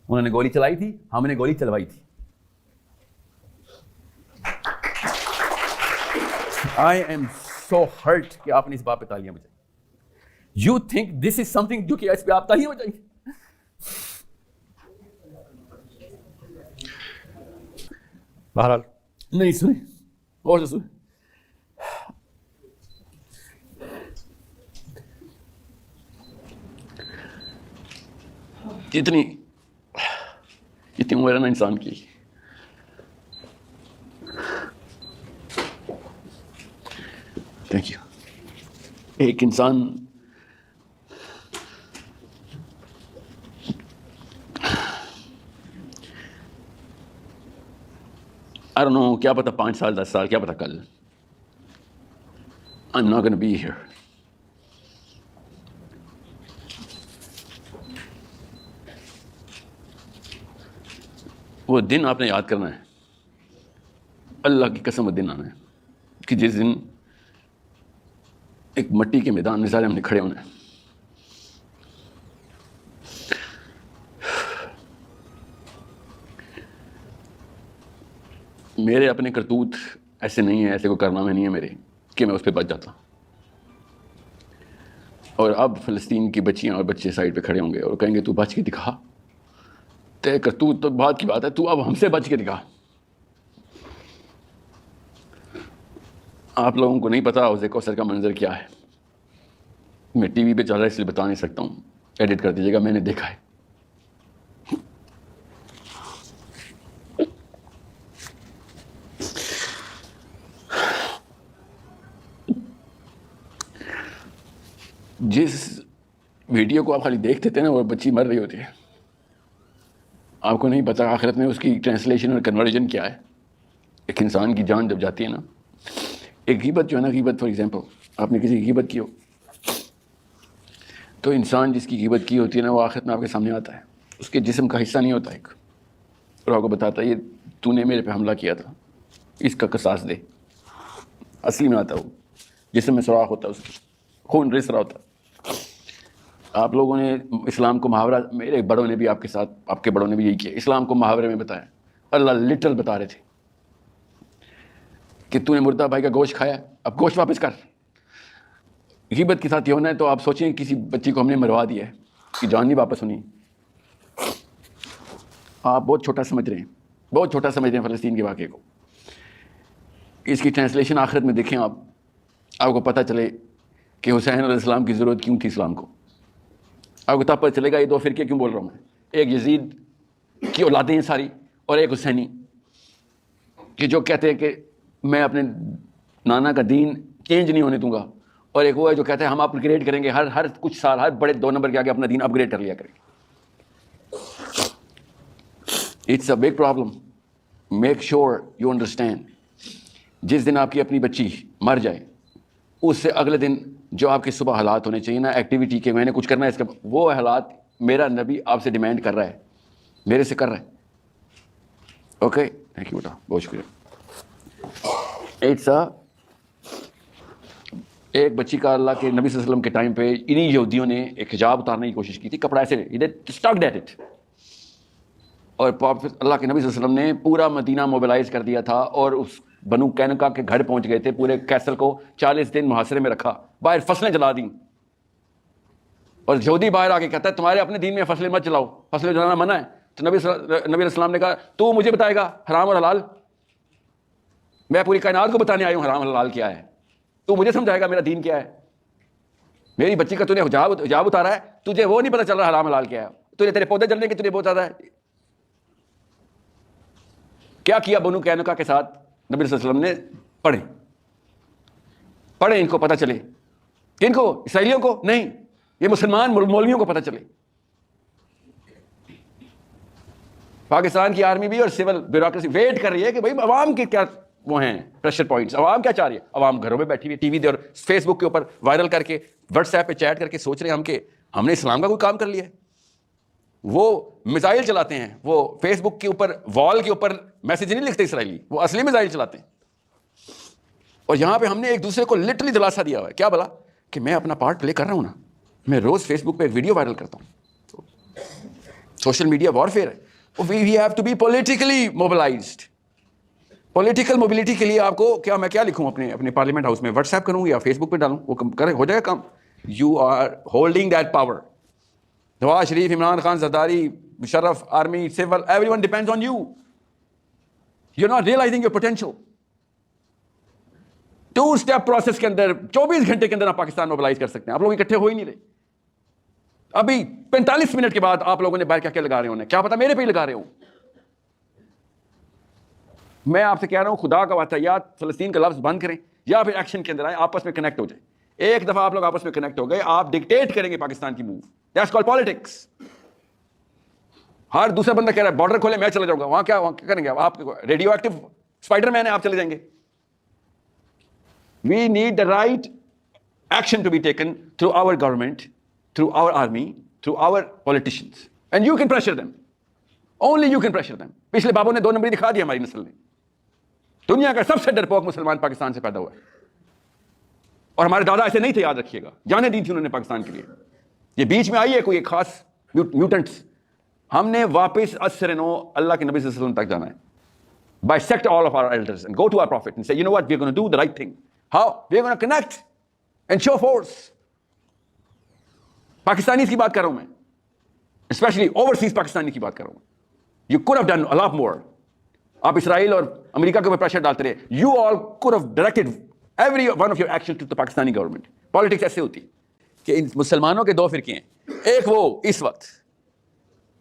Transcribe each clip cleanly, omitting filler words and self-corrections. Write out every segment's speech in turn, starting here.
انہوں نے گولی چلائی تھی, ہم نے گولی چلوائی تھی. I am so hurt کہ آپ نے اس بات پہ تالیاں بجائی. You think this is something جو کہ اس پہ آپ تالیاں بجائیں گے؟ بہرحال نہیں سنیں اور سے سنیں. اتنی عمر ہے نا انسان کی, تھینک یو. ایک انسان I don't know, کیا پتا 5 سال 10 سال, کیا پتا کل. I'm not gonna be here. وہ دن آپ نے یاد کرنا ہے, اللہ کی قسم وہ دن آنا ہے کہ جس دن ایک مٹی کے میدان میں سارے ہم نے کھڑے ہونا ہے. میرے اپنے کرتوت ایسے نہیں ہیں, ایسے کوئی کارنامے نہیں ہے میرے کہ میں اس پہ بچ جاتا. اور اب فلسطین کی بچیاں اور بچے سائڈ پہ کھڑے ہوں گے اور کہیں گے تو بچ کے دکھا, تے کرتوت تو بات کی بات ہے, تو اب ہم سے بچ کے دکھا. آپ لوگوں کو نہیں پتا حوض کوثر کا منظر کیا ہے. میں ٹی وی پہ چل رہا ہے اس لیے بتا نہیں سکتا ہوں, ایڈٹ کر دیجیے گا, میں نے دیکھا ہے. جس ویڈیو کو آپ خالی دیکھتے تھے نا, وہ بچی مر رہی ہوتی ہے, آپ کو نہیں پتا آخرت میں اس کی ٹرانسلیشن اور کنورژن کیا ہے. ایک انسان کی جان جب جاتی ہے نا, ایک غیبت جو ہے نا, غیبت فار ایگزامپل آپ نے کسی کی غیبت کی ہو تو انسان جس کی غیبت کی ہوتی ہے نا, وہ آخرت میں آپ کے سامنے آتا ہے, اس کے جسم کا حصہ نہیں ہوتا ایک, اور آپ کو بتاتا ہے یہ تو نے میرے پہ حملہ کیا تھا, اس کا قصاص دے. اصلی میں آتا ہے وہ جسم میں سوراخ ہوتا ہے, اس کی خون رس رہا ہوتا ہے. آپ لوگوں نے اسلام کو محاورہ, میرے بڑوں نے بھی آپ کے ساتھ, آپ کے بڑوں نے بھی یہی کیا, اسلام کو محاورے میں بتایا. اللہ لٹرل بتا رہے تھے کہ تو نے مردہ بھائی کا گوشت کھایا, اب گوشت واپس کر. غیبت کے ساتھ یہ ہونا ہے تو آپ سوچیں کسی بچی کو ہم نے مروا دیا ہے, اس کی جان نہیں واپس ہونی. آپ بہت چھوٹا سمجھ رہے ہیں, بہت چھوٹا سمجھ رہے ہیں فلسطین کے واقعے کو. اس کی ٹرانسلیشن آخرت میں دیکھیں آپ کو پتہ چلے کہ حسین علیہ السلام کی ضرورت کیوں تھی اسلام کو. آپ کو تب پتہ چلے گا یہ 2 فرقے کیوں بول رہا ہوں میں, ایک یزید کی اولادیں ہیں ساری, اور ایک حسینی کہ جو کہتے ہیں کہ میں اپنے نانا کا دین چینج نہیں ہونے دوں گا, اور ایک وہ ہے جو کہتے ہیں ہم اپ گریڈ کریں گے, ہر کچھ سال ہر بڑے 2 نمبر کے آگے اپنا دین اپ گریڈ کر لیا کریں گے. It's a big problem. Make sure you understand. جس دن آپ کی اپنی بچی مر جائے, اس سے اگلے دن جو آپ کے صبح حالات ہونے چاہیے نا ایکٹیویٹی کے, میں نے کچھ کرنا ہے اس کا, وہ حالات میرا نبی آپ سے ڈیمانڈ کر رہا ہے, میرے سے کر رہا ہے. اوکے, تھینک یو بیٹا, بہت شکریہ. ایک بچی کا اللہ کے نبی صلی اللہ علیہ وسلم کے ٹائم پہ انہی یہودیوں نے ایک حجاب اتارنے کی کوشش کی تھی, کپڑا ایسے اسٹک دیٹ اٹ, اور اللہ کے نبی صلی اللہ علیہ وسلم نے پورا مدینہ موبلائز کر دیا تھا, اور اس بنو قینقاع کے گھر پہنچ گئے تھے, پورے کیسل کو 40 دن محاصرے میں رکھا, باہر فصلیں جلا دیں. اور یہودی باہر آ کے کہتا ہے تمہارے اپنے دین میں فصلیں مت جلاؤ, فصلیں جلانا منع ہے. تو نبی علیہ السلام نے کہا تو مجھے بتائے گا حرام اور حلال؟ میں پوری کائنات کو بتانے آئی ہوں حرام اور حلال کیا ہے, تو مجھے سمجھائے گا میرا دین کیا ہے. میری بچی کا تو نے حجاب اتارا ہے, تجھے وہ نہیں پتا چل رہا حرام حلال کیا ہے, تجھے تیرے پودے جلنے کی تجھے بہت زیادہ ہے. کیا بنو قینقاع کے ساتھ نبی صلی اللہ علیہ وسلم نے پڑھیں ان کو پتہ چلے. کن کو؟ اسرائیلیوں کو نہیں, یہ مسلمان مولویوں کو پتہ چلے. پاکستان کی آرمی بھی اور سول بیوروکریسی ویٹ کر رہی ہے کہ بھائی عوام کے کیا وہ ہیں پریشر پوائنٹس, عوام کیا چاہ رہی ہے. عوام گھروں میں بیٹھی ہوئی ٹی وی دے اور فیس بک کے اوپر وائرل کر کے, واٹس ایپ پہ چیٹ کر کے سوچ رہے ہیں کہ ہم نے اسلام کا کوئی کام کر لیا ہے. وہ میزائل چلاتے ہیں, وہ فیس بک کے اوپر وال کے اوپر میسج نہیں لکھتے اسرائیلی, وہ اصلی میزائل چلاتے ہیں. اور یہاں پہ ہم نے ایک دوسرے کو لٹرلی دلاسا دیا ہوا ہے, کیا بلا کہ میں اپنا پارٹ پلے کر رہا ہوں نا, میں روز فیس بک پہ ایک ویڈیو وائرل کرتا ہوں. سوشل میڈیا وارفیئر ہے. We have to be politically mobilised. Political mobility کے لیے آپ کو میں کیا لکھوں اپنے پارلیمنٹ ہاؤس میں؟ واٹس ایپ کروں یا فیس بک پہ ڈالوں؟ وہ ہو جائے گا کام. You are holding that power. Nawaz Sharif, Imran Khan, Zardari, Musharraf, army, civil, everyone depends on you. You not realising your potential. 2 step process کے اندر 24 گھنٹے کے اندر آپ پاکستان موبلائز کر سکتے ہیں. آپ لوگ اکٹھے ہو ہی نہیں رہے. ابھی 45 منٹ کے بعد آپ لوگوں نے باہر کیا لگا رہے ہونے, کیا پتا میرے پہ ہی لگا رہے ہوں. میں آپ سے کہہ رہا ہوں, خدا کا واسطہ یا فلسطین کا لفظ بند کریں یا پھر ایکشن کے اندر آئیں, آپس میں کنیکٹ ہو جائیں. ایک دفعہ آپ لوگ آپس میں کنیکٹ ہو گئے, آپ ڈکٹیٹ کریں گے پاکستان کی موو. That's called politics. ہر دوسرا بندہ کہہ رہا ہے بارڈر کھولے, میں چلا جاؤں گا. وہاں کیا کریں گے آپ؟ ریڈیو ایکٹیو اسپائڈر مین ہے, آپ چلے جائیں گے. We need the right action to be taken through our government, through our army, through our politicians, and you can pressure them. Only you can pressure them. پچھلے بابوں نے 2 نمبری دکھا دیا ہماری نسل نے. دنیا کا سب سے ڈرپوک مسلمان پاکستان سے پیدا ہوا ہے, اور ہمارے دادا ایسے نہیں تھے, یاد رکھیے گا. جانیں دی تھی انہوں نے پاکستان کے لیے. یہ بیچ میں آئی ہے کوئی ایک خاص میوٹنٹس. ہم نے واپس اثر نو اللہ کے نبی صلی اللہ علیہ وسلم تک جانا ہے. Bisect all of our elders and go to our prophet and say, you know what, we're going to do the right thing. How? We're going to connect and show force. Pakistanis کی بات کر رہا ہوں میں, especially overseas Pakistani کی بات کر رہا ہوں. You could have done a lot more. آپ اسرائیل اور امریکہ کے اوپر پریشر ڈالتے رہے. You all could have directed every one of your actions to the Pakistani government. Politics ایسے ہوتی کہ ان مسلمانوں کے 2 فرقے ہیں. ایک وہ اس وقت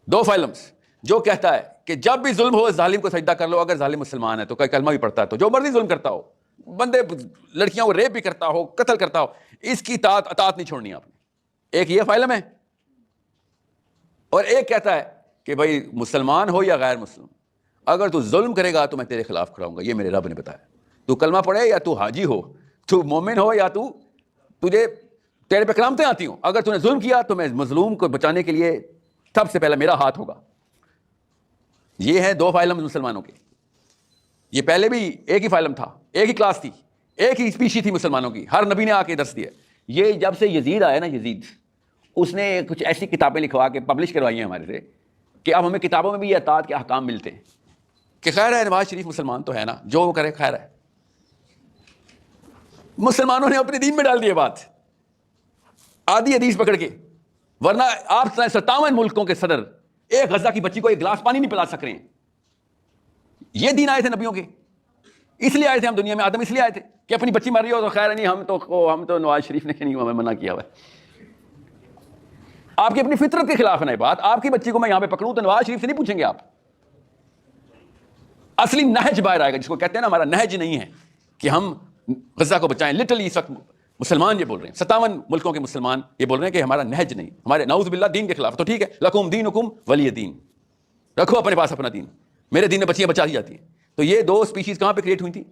2 فائلمز جو کہتا ہے کہ جب بھی ظلم ہو ظالم کو سجدہ کر لو, اگر ظالم مسلمان ہے تو کوئی کلمہ بھی پڑھتا ہے تو جو مرضی ظلم کرتا ہو, بندے لڑکیاں کو ریپ بھی کرتا ہو, قتل کرتا ہو, اس کی اطاعت نہیں چھوڑنی آپ نے. ایک یہ فائلم ہے. اور ایک کہتا ہے کہ بھائی مسلمان ہو یا غیر مسلم, اگر تو ظلم کرے گا تو میں تیرے خلاف کھڑا ہوں گا. یہ میرے رب نے بتایا. تو کلمہ پڑھے یا تو حاجی ہو, تو مومن ہو یا تجھے تیرے پہ کرامتیں آتی ہوں, اگر تو نے ظلم کیا تو میں مظلوم کو بچانے کے لیے سب سے پہلے میرا ہاتھ ہوگا. یہ ہے 2 فائلم مسلمانوں کے. یہ پہلے بھی ایک ہی فائلم تھا, ایک ہی کلاس تھی, ایک ہی اسپیشی تھی مسلمانوں کی. ہر نبی نے آ کے درس دیا. یہ جب سے یزید آیا نا, یزید اس نے کچھ ایسی کتابیں لکھوا کے پبلش کروائی ہیں ہمارے سے کہ اب ہمیں کتابوں میں بھی یہ اطاعت کے احکام ملتے ہیں کہ خیر ہے نواز شریف مسلمان تو ہے نا, جو وہ کرے خیر ہے. مسلمانوں نے اپنے دین میں ڈال دی بات, آدھی حدیث پکڑ کے. ورنہ آپ 57 ملکوں کے صدر ایک غزہ کی بچی کو 1 گلاس پانی نہیں پلا سک رہے ہیں. یہ دین آئے تھے نبیوں کے, اس لیے آئے تھے ہم دنیا میں. آدم اس لیے آئے تھے کہ اپنی بچی مر رہی ہو تو خیر نہیں, ہم تو نواز شریف نے نہیں ہمیں منع کیا ہوا ہے. آپ کی اپنی فطرت کے خلاف ہے نا یہ بات. آپ کی بچی کو میں یہاں پہ پکڑوں تو نواز شریف سے نہیں پوچھیں گے آپ. اصلی نہج باہر آئے گا, جس کو کہتے ہیں نا ہمارا نہج نہیں ہے کہ ہم غزہ کو بچائیں. لٹرلی اس وقت مسلمان یہ بول رہے ہیں, 57 ملکوں کے مسلمان یہ بول رہے ہیں کہ ہمارا نہج نہیں, ہمارے نعوذ باللہ دین کے خلاف. تو ٹھیک ہے, لکم دینکم ولی دین, رکھو اپنے پاس اپنا دین. میرے دین میں بچیاں بچا دی جاتی ہیں. تو یہ 2 اسپیشیز کہاں پہ کریٹ ہوئی تھی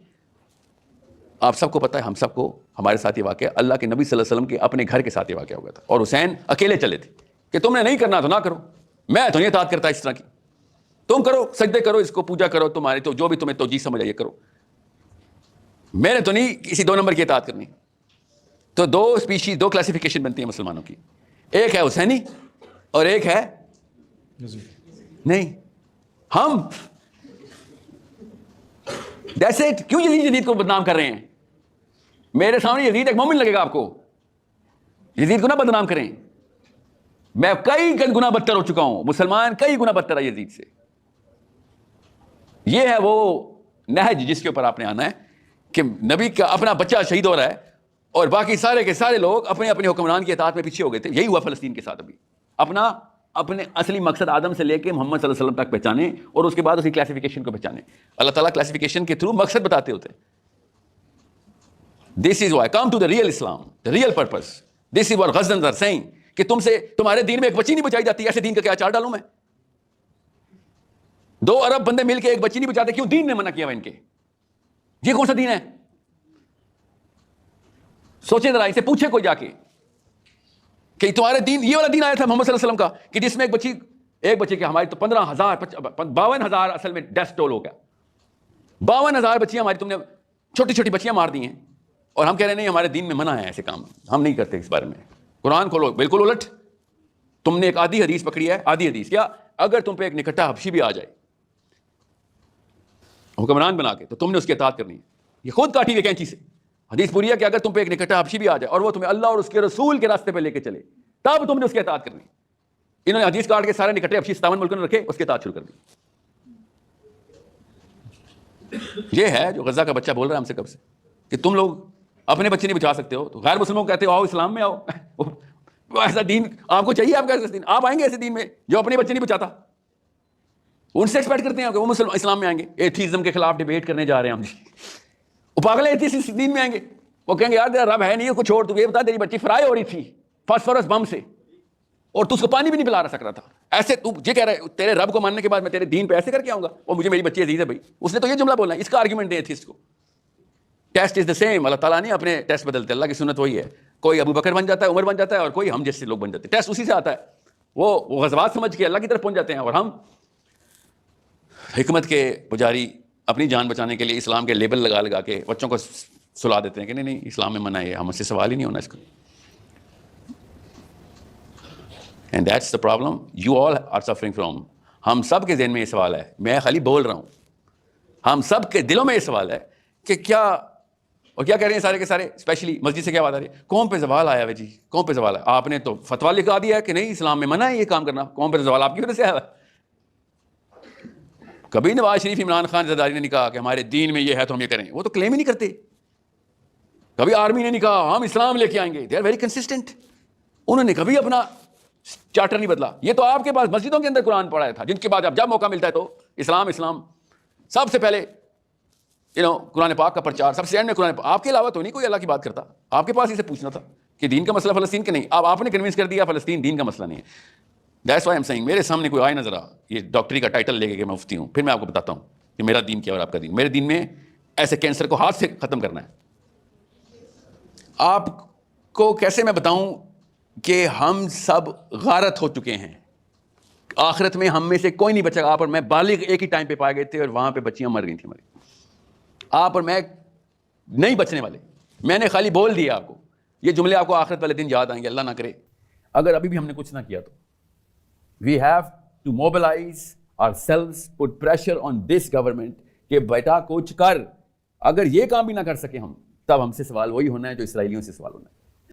آپ سب کو پتہ ہے. ہم سب کو, ہمارے ساتھ یہ واقعہ اللہ کے نبی صلی اللہ علیہ وسلم کے اپنے گھر کے ساتھ یہ واقعہ ہوا تھا. اور حسین اکیلے چلے تھے کہ تم نے نہیں کرنا تو نہ کرو, میں تو نہیں اطاعت کرتا اس طرح کی. تم کرو, سجدے کرو, اس کو پوجا کرو, تمہارے تو جو بھی تمہیں توجیہ سمجھ آئے کرو, میں نے تو نہیں کسی 2 نمبر کی اطاعت کرنی. تو 2 اسپیشیز 2 کلاسیفیکیشن بنتی ہیں مسلمانوں کی. ایک ہے حسینی اور ایک ہے نہیں. ہم جیسے کیوں یزید کو بدنام کر رہے ہیں؟ میرے سامنے یزید ایک مومن لگے گا آپ کو, یزید کو نہ بدنام کریں. میں کئی گنا بدتر ہو چکا ہوں, مسلمان کئی گنا بدتر ہے یزید سے. یہ ہے وہ نہج جس کے اوپر آپ نے آنا ہے کہ نبی کا اپنا بچہ شہید ہو رہا ہے اور باقی سارے کے سارے لوگ اپنے اپنے حکمران کی اطاعت میں پیچھے ہو گئے تھے. یہی ہوا فلسطین کے ساتھ. ابھی اپنے اصلی مقصد آدم سے لے کے محمد صلی اللہ علیہ وسلم تک پہچانے اور اس کے بعد اسی کلاسیفیکیشن کو پہچانے. اللہ تعالیٰ کلاسیفیکیشن کے تھرو مقصد بتاتے ہوتے ہیں. This is why come to the real Islam, the real purpose. This is what Ghaznavi are seeing کہ تم سے تمہارے دین میں ایک بچی نہیں بچائی جاتی. ایسے دین کا کیا اچار ڈالوں میں؟ 2 ارب بندے مل کے ایک بچی نہیں بچاتے, کیوں؟ دین نے منع کیا ہوا ان کے. یہ کون سا دین ہے؟ سوچیں ذرا, اسے پوچھے کوئی جا کے کہ تمہارے دین, یہ والا دین آیا تھا محمد صلی اللہ علیہ وسلم کا کہ جس میں ایک بچے کے ہماری تو 52,000 اصل میں ڈیتھ ٹول ہو گیا. 52,000 بچیاں ہماری تم نے چھوٹی چھوٹی بچیاں مار دی ہیں, اور ہم کہہ رہے ہیں نہیں ہمارے دین میں منع ہے ایسے کام, ہم نہیں کرتے اس بارے میں. قرآن کھولو, بالکل الٹ. تم نے ایک آدھی حدیث پکڑی ہے, آدھی حدیث کیا اگر تم پہ ایک نکٹا حبشی بھی آ جائے حکمران بنا کے تو تم نے اس کی اطاعت کرنی ہے. یہ خود کاٹی ہوئی کینچی سے حدیث پوری ہے کہ اگر تم پہ ایک نکٹا حبشی بھی آ جائے اور وہ تمہیں اللہ اور اس کے رسول کے راستے پہ لے کے چلے تب تم نے اس کی اطاعت کرنی ہے. انہوں نے حدیث کاٹ کے سارے نکٹے حبشی 57 ملکوں نے رکھے, اس کی اطاعت شروع کر دی. یہ ہے جو غزہ کا بچہ بول رہا ہے ہم سے کب سے کہ تم لوگ اپنے بچے نہیں بچا سکتے ہو تو غیر مسلموں کو کہتے ہو آؤ اسلام میں آؤ. ایسا دین آپ کو چاہیے؟ آپ کا ایسا دین آپ آئیں گے ایسے دین میں جو اپنے بچے نہیں بچاتا؟ ان سے ایکسپیکٹ کرتے ہیں کہ وہ مسلم اسلام میں آئیں گے, ایتھیزم کے خلاف ڈیبیٹ کرنے جا رہے ہیں ہم. وہ پاگل ایتھیسٹ دین میں آئیں گے, وہ کہیں گے یار تیرا رب ہے نہیں, کچھ چھوڑ, تو یہ بتا تیری بچی فرائی ہو رہی تھی فاسفورس بم سے اور تو اس کو پانی بھی نہیں پلا سک رہا تھا, ایسے تو یہ کہہ رہا ہے تیرے رب کو ماننے کے بعد میں تیرے دین پہ ایسے کر کے آؤں گا اور مجھے میری بچی عزیز ہے. بھائی اس نے تو یہ جملہ بولنا ہے, اس کا آرگیومنٹ دیں ایتھیسٹ کو. ٹیسٹ از دا سیم, اللہ تعالیٰ نہیں اپنے ٹیسٹ بدلتے, اللہ کی سنت وہی ہے. کوئی ابو بکر بن جاتا ہے, عمر بن جاتا ہے, اور کوئی ہم جیسے لوگ بن جاتے ہیں. ٹیسٹ اسی سے آتا ہے. وہ غزوات سمجھ کے اللہ کی طرف پہنچ جاتے ہیں, اور ہم حکمت کے پجاری اپنی جان بچانے کے لیے اسلام کے لیبل لگا لگا کے بچوں کو سلا دیتے ہیں کہ نہیں اسلام میں منع ہے, ہم سے سوال ہی نہیں ہونا اس کا. And that's the problem you all are suffering from. ہم سب کے ذہن میں یہ سوال ہے, میں خالی بول رہا ہوں, ہم سب کے دلوں میں یہ سوال ہے کہ کیا, اور کیا کہہ رہے ہیں سارے کے سارے, اسپیشلی مسجد سے کیا بات آ رہی ہے, قوم پہ زوال آیا ہے جی, قوم پہ زوال ہے. آپ نے تو فتویٰ لکھا دیا ہے کہ نہیں اسلام میں منع ہے یہ کام کرنا, قوم پہ زوال آپ کی وجہ سے آیا ہے. کبھی نواز شریف عمران خان زرداری نے نہیں کہا کہ ہمارے دین میں یہ ہے تو ہم یہ کریں, وہ تو کلیم ہی نہیں کرتے. کبھی آرمی نے نہیں کہا ہم اسلام لے کے آئیں گے, دے آر ویری کنسسٹنٹ. انہوں نے کبھی اپنا چارٹر نہیں بدلا. یہ تو آپ کے پاس مسجدوں کے اندر قرآن پڑھا تھا, جن کے بعد جب موقع ملتا ہے تو اسلام سب سے پہلے قرآن پاک کا پرچار, سب سے اینڈ میں قرآن پاک. آپ کے علاوہ تو نہیں کوئی اللہ کی بات کرتا, آپ کے پاس اسے پوچھنا تھا کہ دین کا مسئلہ فلسطین کے نہیں. اب آپ نے کنوینس کر دیا فلسطین دین کا مسئلہ نہیں ہے. دیٹس وائی ایم سیئنگ, میرے سامنے کوئی آئے نظر آ یہ ڈاکٹری کا ٹائٹل لے کے کہ میں مفتی ہوں, پھر میں آپ کو بتاتا ہوں کہ میرا دین کیا اور آپ کا دین. میرے دین میں ایسے کینسر کو ہاتھ سے ختم کرنا ہے. آپ کو کیسے میں بتاؤں کہ ہم سب غارت ہو چکے ہیں, آخرت میں ہم میں سے کوئی نہیں بچے گا. آپ اور میں بالغ ایک ہی ٹائم پہ پائے گئے تھے اور وہاں پہ بچیاں مر گئی تھیں ہماری. آپ اور میں نہیں بچنے والے. میں نے خالی بول دیا آپ کو, یہ جملے آپ کو آخرت والے دن یاد آئیں گے, اللہ نہ کرے اگر ابھی بھی ہم نے کچھ نہ کیا تو. We have to mobilize ourselves, put pressure on this government کہ بیٹا کچھ کر. اگر یہ کام بھی نہ کر سکے ہم, تب ہم سے سوال وہی ہونا ہے جو اسرائیلیوں سے سوال ہونا ہے.